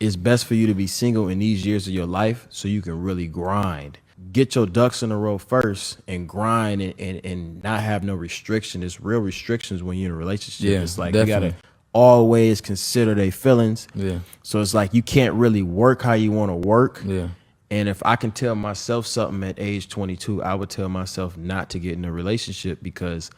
it's best for you to be single in these years of your life so you can really grind. Get your ducks in a row first and grind and not have no restriction. There's real restrictions when you're in a relationship. Yeah, it's like definitely. you gotta always consider their feelings. Yeah. So it's like you can't really work how you want to work. Yeah. And if I can tell myself something at age 22, I would tell myself not to get in a relationship because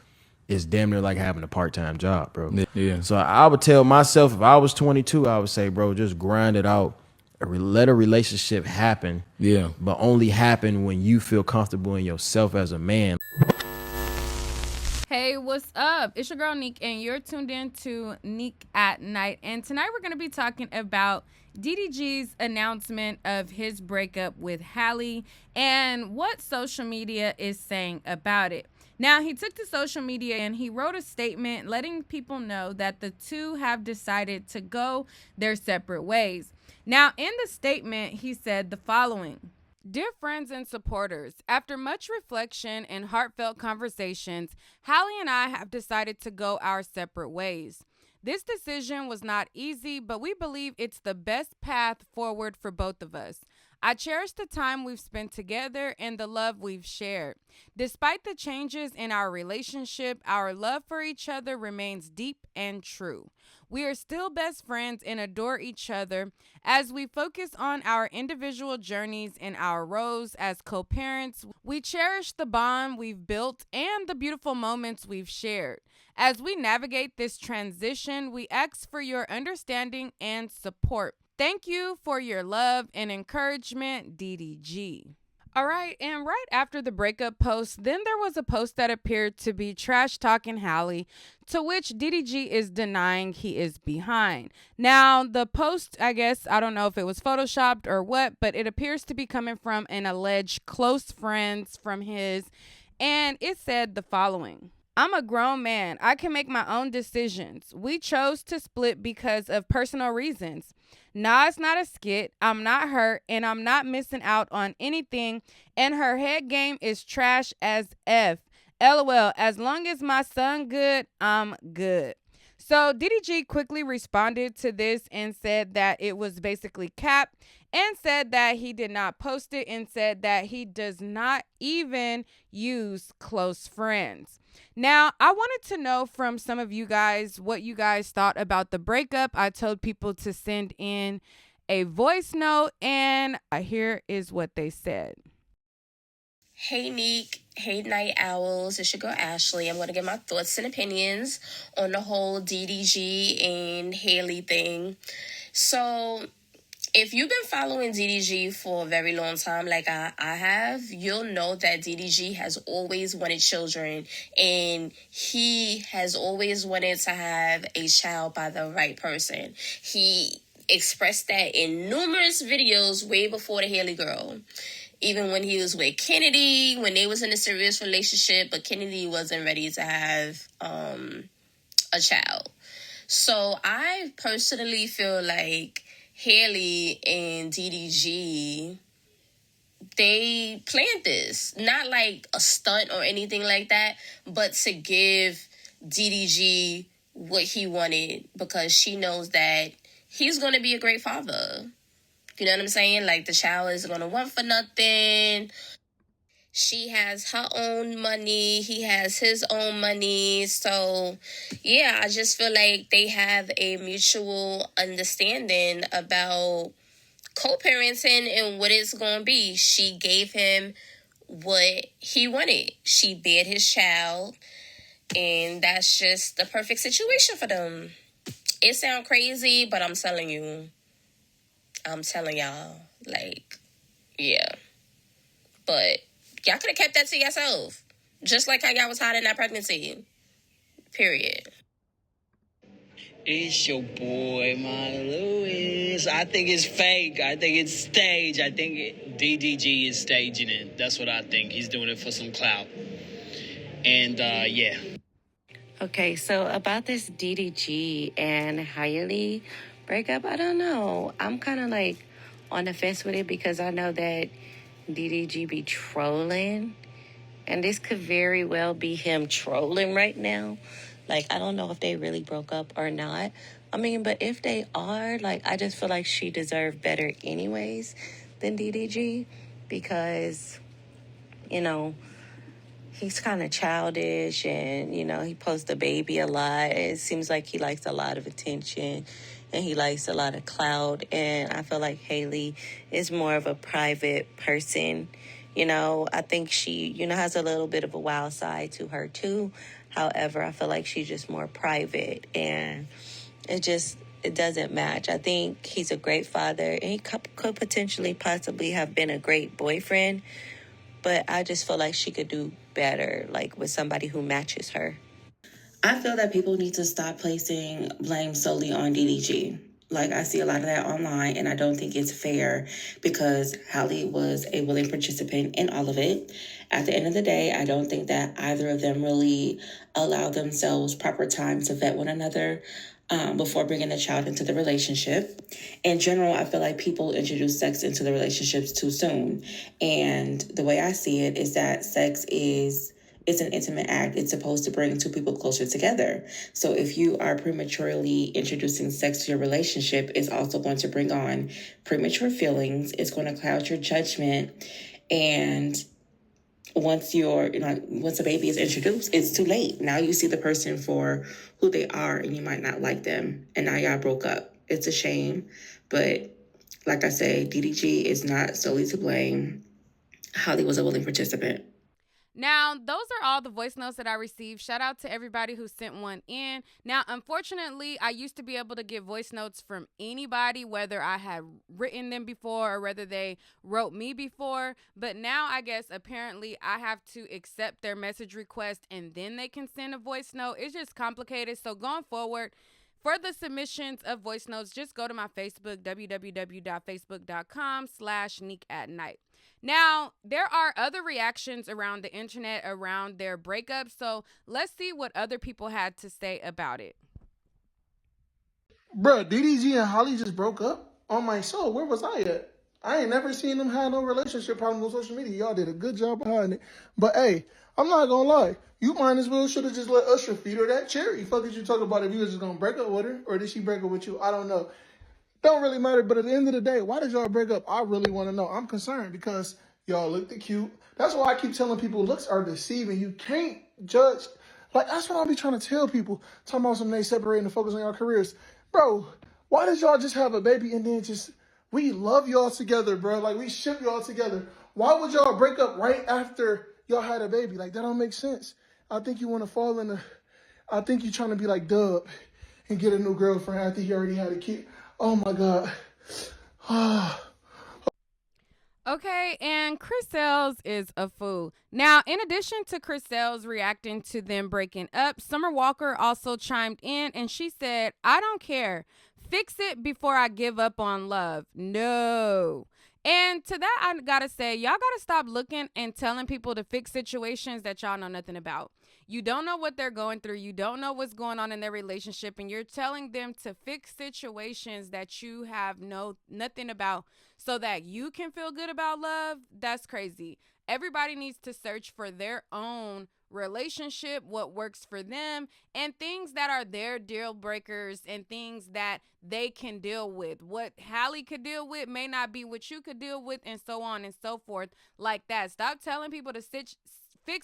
it's damn near like having a part-time job, bro. Yeah. So I would tell myself if I was 22, I would say, bro, just grind it out. Let a relationship happen. Yeah. But only happen when you feel comfortable in yourself as a man. Hey, what's up? It's your girl Nick, and you're tuned in to Nick at Night. And tonight we're going to be talking about DDG's announcement of his breakup with Halle and what social media is saying about it. Now, he took to social media and he wrote a statement letting people know that the two have decided to go their separate ways. Now, in the statement, he said the following. Dear friends and supporters, after much reflection and heartfelt conversations, Halle and I have decided to go our separate ways. This decision was not easy, but we believe it's the best path forward for both of us. I cherish the time we've spent together and the love we've shared. Despite the changes in our relationship, our love for each other remains deep and true. We are still best friends and adore each other as we focus on our individual journeys and our roles as co-parents. We cherish the bond we've built and the beautiful moments we've shared. As we navigate this transition, we ask for your understanding and support. Thank you for your love and encouragement, DDG. All right, and right after the breakup post, then there was a post that appeared to be trash talking Halle, to which DDG is denying he is behind. Now, the post, I guess, I don't know if it was photoshopped or what, but it appears to be coming from an alleged close friends from his, and it said the following. I'm a grown man. I can make my own decisions. We chose to split because of personal reasons. Nah, it's not a skit. I'm not hurt, and I'm not missing out on anything, and her head game is trash as F. LOL, as long as my son good, I'm good. So DDG quickly responded to this and said that it was basically cap and said that he did not post it and said that he does not even use close friends. Now, I wanted to know from some of you guys what you guys thought about the breakup. I told people to send in a voice note, and here is what they said. Hey, Neek. Hey, Night Owls. It's your girl, Ashley. I'm going to give my thoughts and opinions on the whole DDG and Halle thing. So, if you've been following DDG for a very long time, like I have, you'll know that DDG has always wanted children, and he has always wanted to have a child by the right person. He expressed that in numerous videos way before the Halle girl. Even when he was with Kennedy, when they was in a serious relationship, but Kennedy wasn't ready to have a child. So I personally feel like Halle and DDG, they planned this. Not like a stunt or anything like that, but to give DDG what he wanted because she knows that he's going to be a great father. You know what I'm saying? Like, the child isn't going to want for nothing. She has her own money. He has his own money. So, yeah, I just feel like they have a mutual understanding about co-parenting and what it's going to be. She gave him what he wanted. She bared his child. And that's just the perfect situation for them. It sounds crazy, but I'm telling y'all, like, yeah. But y'all could have kept that to yourself. Just like how y'all was hiding that pregnancy. Period. It's your boy, my Lewis. I think it's fake. I think it's staged. I think DDG is staging it. That's what I think. He's doing it for some clout. And, yeah. Okay, so about this DDG and Halle breakup, I don't know. I'm kind of like on the fence with it because I know that DDG be trolling, and this could very well be him trolling right now. Like, I don't know if they really broke up or not, I mean, but if they are, like, I just feel like she deserved better anyways than DDG because, you know, he's kind of childish and, you know, he posts the baby a lot. It seems like he likes a lot of attention and he likes a lot of clout. And I feel like Haley is more of a private person. You know, I think she, you know, has a little bit of a wild side to her too. However, I feel like she's just more private and it doesn't match. I think he's a great father and he could potentially possibly have been a great boyfriend, but I just feel like she could do better, like with somebody who matches her. I feel that people need to stop placing blame solely on DDG. Like, I see a lot of that online, and I don't think it's fair because Halle was a willing participant in all of it. At the end of the day, I don't think that either of them really allowed themselves proper time to vet one another before bringing the child into the relationship. In general, I feel like people introduce sex into the relationships too soon. And the way I see it is that sex is it's an intimate act. It's supposed to bring two people closer together. So if you are prematurely introducing sex to your relationship, it's also going to bring on premature feelings. It's going to cloud your judgment. And once a baby is introduced, it's too late. Now you see the person for who they are and you might not like them. And now y'all broke up. It's a shame. But like I say, DDG is not solely to blame. Halle was a willing participant. Now, those are all the voice notes that I received. Shout out to everybody who sent one in. Now, unfortunately, I used to be able to get voice notes from anybody, whether I had written them before or whether they wrote me before. But now, I guess, apparently, I have to accept their message request and then they can send a voice note. It's just complicated. So going forward, for the submissions of voice notes, just go to my Facebook, www.facebook.com/sneakatnight. Now, there are other reactions around the internet around their breakup, so let's see what other people had to say about it. Bruh, DDG and Halle just broke up? On my soul, where was I at? I ain't never seen them have no relationship problems on social media. Y'all did a good job behind it. But hey, I'm not gonna lie. You might as well should have just let Usher feed her that cherry. Fuck did you talk about if you was just gonna break up with her? Or did she break up with you? I don't know. Don't really matter, but at the end of the day, why did y'all break up? I really want to know. I'm concerned because y'all looked cute. That's why I keep telling people looks are deceiving. You can't judge. Like, that's what I be trying to tell people. Talking about something they separate and focus on your careers. Bro, why did y'all just have a baby and then we love y'all together, bro. Like, we ship y'all together. Why would y'all break up right after y'all had a baby? Like, that don't make sense. I think you want to fall in I think you're trying to be like Dub and get a new girlfriend after he already had a kid. Oh my God. Okay, and Chris Sales is a fool. Now, in addition to Chris Sales reacting to them breaking up, Summer Walker also chimed in and she said, I don't care. Fix it before I give up on love. No. And to that, I gotta say, y'all gotta stop looking and telling people to fix situations that y'all know nothing about. You don't know what they're going through. You don't know what's going on in their relationship. And you're telling them to fix situations that you have nothing about so that you can feel good about love. That's crazy. Everybody needs to search for their own relationship, what works for them, and things that are their deal breakers and things that they can deal with. What Halle could deal with may not be what you could deal with, and so on and so forth like that. Stop telling people to fix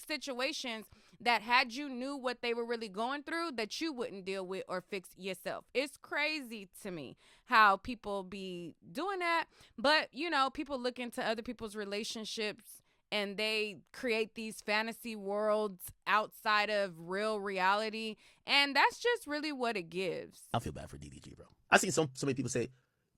situations that had you knew what they were really going through that you wouldn't deal with or fix yourself. It's crazy to me how people be doing that. But, you know, people look into other people's relationships and they create these fantasy worlds outside of real reality. And that's just really what it gives. I feel bad for DDG, bro. I seen so many people say,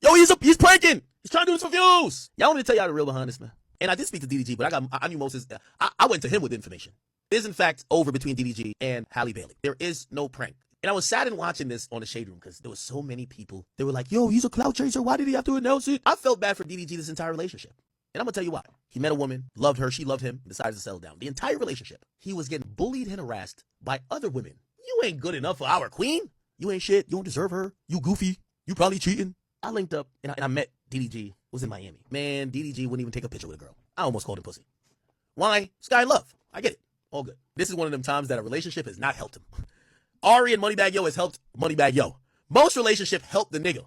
yo, he's pranking. He's trying to do this for views. Y'all want me to tell y'all the real behind this, man? And I did speak to DDG, but I knew Moses. I went to him with information. It is, in fact, over between DDG and Halle Bailey. There is no prank. And I was saddened watching this on the Shade Room because there was so many people. They were like, yo, he's a clout chaser. Why did he have to announce it? I felt bad for DDG this entire relationship. And I'm going to tell you why. He met a woman, loved her, she loved him, and decided to settle down. The entire relationship, he was getting bullied and harassed by other women. You ain't good enough for our queen. You ain't shit. You don't deserve her. You goofy. You probably cheating. I linked up and I met DDG. Was in Miami. Man, DDG wouldn't even take a picture with a girl. I almost called him pussy. Why? This guy love. I get it. All good. This is one of them times that a relationship has not helped him. Ari and Moneybag Yo has helped Moneybag Yo. Most relationship help the nigga.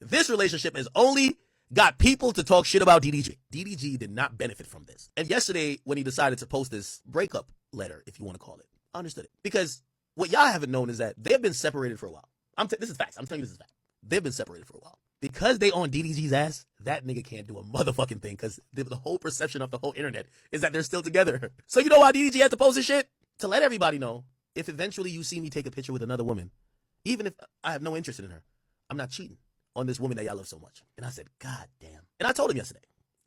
This relationship has only got people to talk shit about DDG. DDG did not benefit from this. And yesterday, when he decided to post this breakup letter, if you want to call it, I understood it. Because what y'all haven't known is that they've been separated for a while. This is facts. I'm telling you this is fact. They've been separated for a while. Because they on DDG's ass, that nigga can't do a motherfucking thing, because the whole perception of the whole internet is that they're still together. So you know why DDG had to post this shit? To let everybody know, if eventually you see me take a picture with another woman, even if I have no interest in her, I'm not cheating on this woman that y'all love so much. And I said, God damn. And I told him yesterday,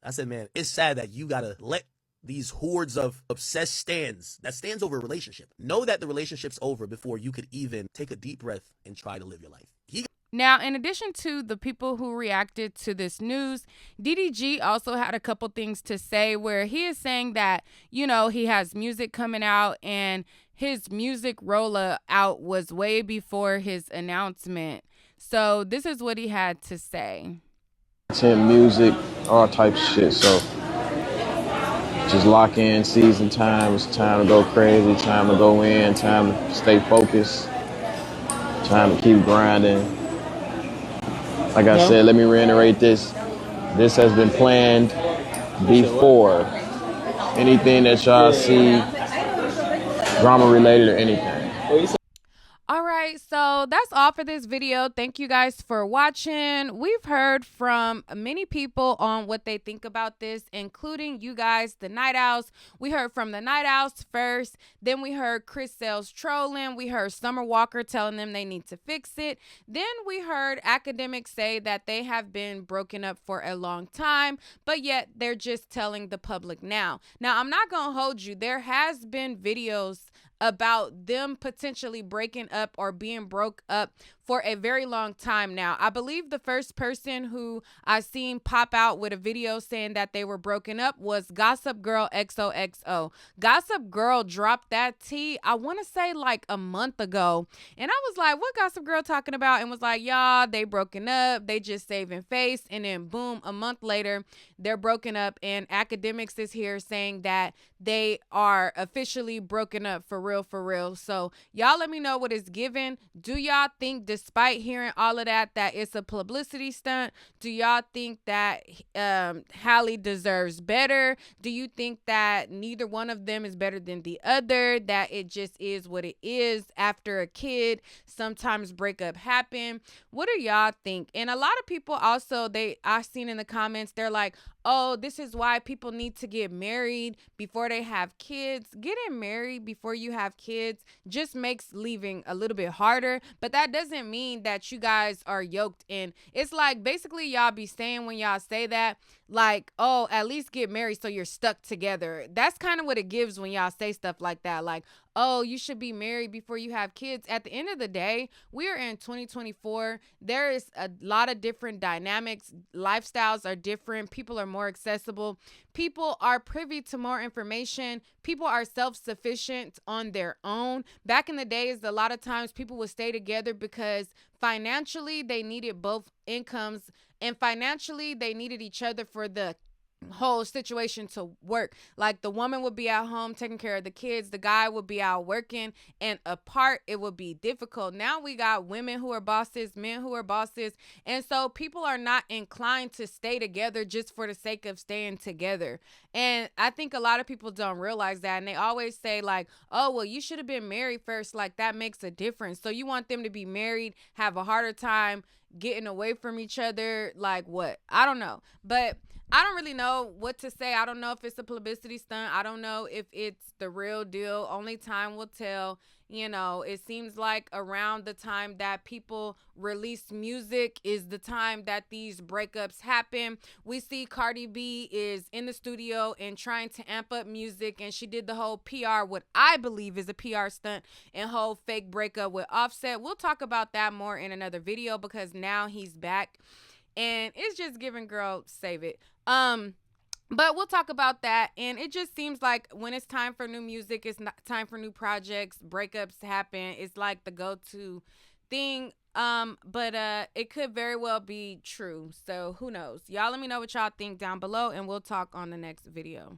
I said, man, it's sad that you gotta let these hordes of obsessed stands over a relationship know that the relationship's over before you could even take a deep breath and try to live your life. Now, in addition to the people who reacted to this news, DDG also had a couple things to say, where he is saying that, you know, he has music coming out and his music rollout was way before his announcement. So this is what he had to say. Music, all types of shit. So just lock in season time. It's time to go crazy, time to go in, time to stay focused, time to keep grinding. Like I said, let me reiterate this. This has been planned before anything that y'all see, drama related or anything. All right, so that's all for this video. Thank you guys for watching. We've heard from many people on what they think about this, including you guys, the Night Owls. We heard from the Night Owls first. Then we heard Chris Sales trolling. We heard Summer Walker telling them they need to fix it. Then we heard Akademiks say that they have been broken up for a long time, but yet they're just telling the public now. Now, I'm not going to hold you. There has been videos about them potentially breaking up or being broke up for a very long time now. I believe the first person who I seen pop out with a video saying that they were broken up was Gossip Girl XOXO. Gossip Girl dropped that tea, I want to say like a month ago. And I was like, what Gossip Girl talking about? And was like, y'all, they broken up. They just saving face. And then boom, a month later, they're broken up. And Akademiks is here saying that they are officially broken up for real, for real. So y'all let me know what it's given. Do y'all think, despite hearing all of that, that it's a publicity stunt? Do y'all think that Halle deserves better? Do you think that neither one of them is better than the other? That it just is what it is? After a kid, sometimes breakup happen. What do y'all think? And a lot of people also, I've seen in the comments, they're like, oh, this is why people need to get married before they have kids. Getting married before you have kids just makes leaving a little bit harder, but that doesn't mean that you guys are yoked in. It's like basically y'all be saying when y'all say that, like, oh, at least get married so you're stuck together. That's kind of what it gives when y'all say stuff like that. Like, oh, you should be married before you have kids. At the end of the day, we are in 2024. There is a lot of different dynamics. Lifestyles are different. People are more accessible. People are privy to more information. People are self-sufficient on their own. Back in the days, a lot of times people would stay together because financially they needed both incomes, and financially they needed each other for the whole situation to work. Like, the woman would be at home taking care of the kids, the guy would be out working, and apart it would be difficult. Now we got women who are bosses, men who are bosses, and so people are not inclined to stay together just for the sake of staying together. And I think a lot of people don't realize that, and they always say like, oh, well, you should have been married first. Like, that makes a difference. So you want them to be married, have a harder time getting away from each other? Like, what? I don't know, but I don't really know what to say. I don't know if it's a publicity stunt. I don't know if it's the real deal. Only time will tell. You know, it seems like around the time that people release music is the time that these breakups happen. We see Cardi B is in the studio and trying to amp up music, and she did the whole PR, what I believe is a PR stunt, and whole fake breakup with Offset. We'll talk about that more in another video because now he's back. And it's just giving, girl, save it. But we'll talk about that. And it just seems like when it's time for new music, it's not time for new projects, breakups happen. It's like the go-to thing. But it could very well be true. So who knows? Y'all let me know what y'all think down below, and we'll talk on the next video.